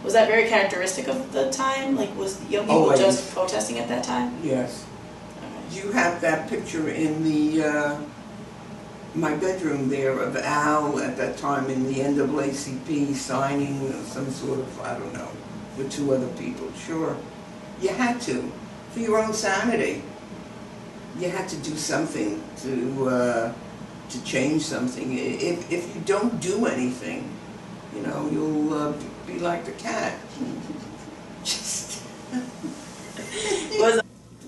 Was that very characteristic of the time? Like, was young people Always. just protesting at that time? Yes. Okay. You have that picture in the my bedroom there of Al at that time in the NAACP signing some sort of, I don't know, with 2 other people. Sure, you had to, for your own sanity. You had to do something to change something. If you don't do anything, you know, you'll be like the cat. Just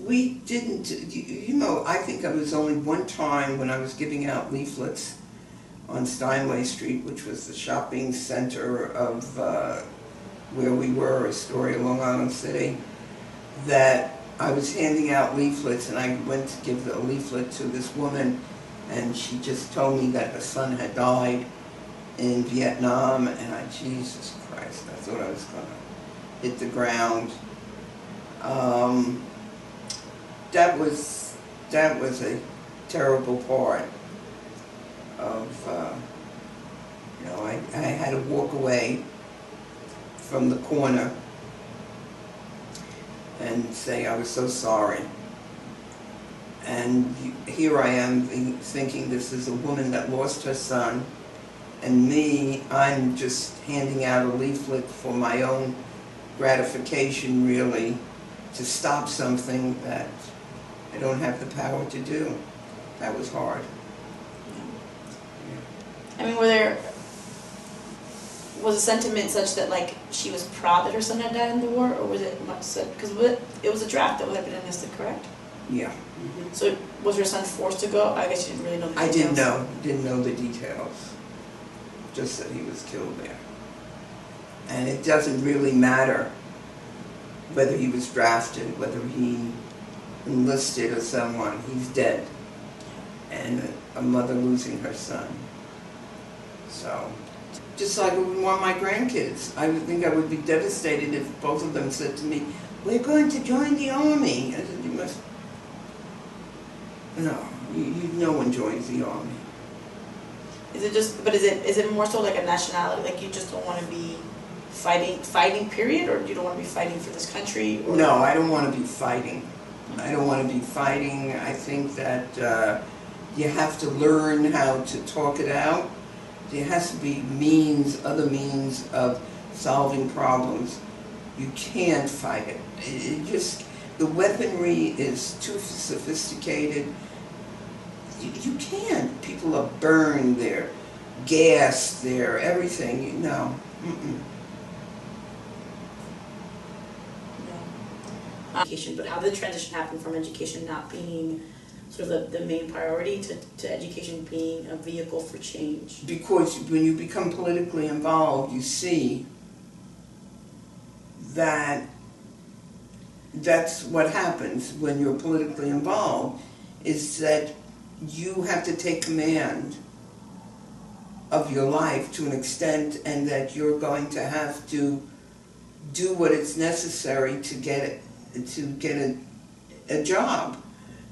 we didn't, you know, I think it was only one time when I was giving out leaflets on Steinway Street, which was the shopping center of where we were, Astoria, Long Island City, that I was handing out leaflets, and I went to give a leaflet to this woman, and she just told me that her son had died in Vietnam, and Jesus Christ, I thought I was going to hit the ground. That was a terrible part of, you know, I had to walk away from the corner and say I was so sorry. And here I am thinking this is a woman that lost her son, and me, I'm just handing out a leaflet for my own gratification, really, to stop something that I don't have the power to do. That was hard. I mean, was the sentiment such that, like, she was proud that her son had died in the war, or was it much said, because it was a draft that had been enlisted, correct? Yeah. Mm-hmm. So was her son forced to go? I guess you didn't really know the details. I didn't know the details. Just that he was killed there. And it doesn't really matter whether he was drafted, whether he enlisted or someone. He's dead. And a mother losing her son. So, just like I would want my grandkids. I would think I would be devastated if both of them said to me, "We're going to join the army." I said, "You must..." No, no one joins the army. Is it just, but is it more so like a nationality, like you just don't want to be fighting period, or you don't want to be fighting for this country? Or? No, I don't want to be fighting. I don't want to be fighting. I think that you have to learn how to talk it out. There has to be other means of solving problems. You can't fight it. The weaponry is too sophisticated. You can't. People are burned, they're gassed, they're everything. No. Mm-mm. No. Education, but how did the transition happen from education not being sort of the main priority to education being a vehicle for change? Because when you become politically involved, you see that that's what happens when you're politically involved, is that you have to take command of your life to an extent, and that you're going to have to do what is necessary to get a job.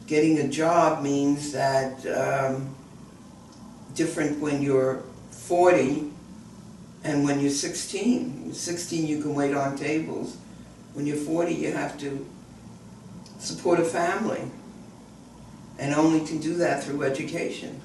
Getting a job means that different when you're 40 and when you're 16. 16 you can wait on tables. When you're 40 you have to support a family, and only can do that through education.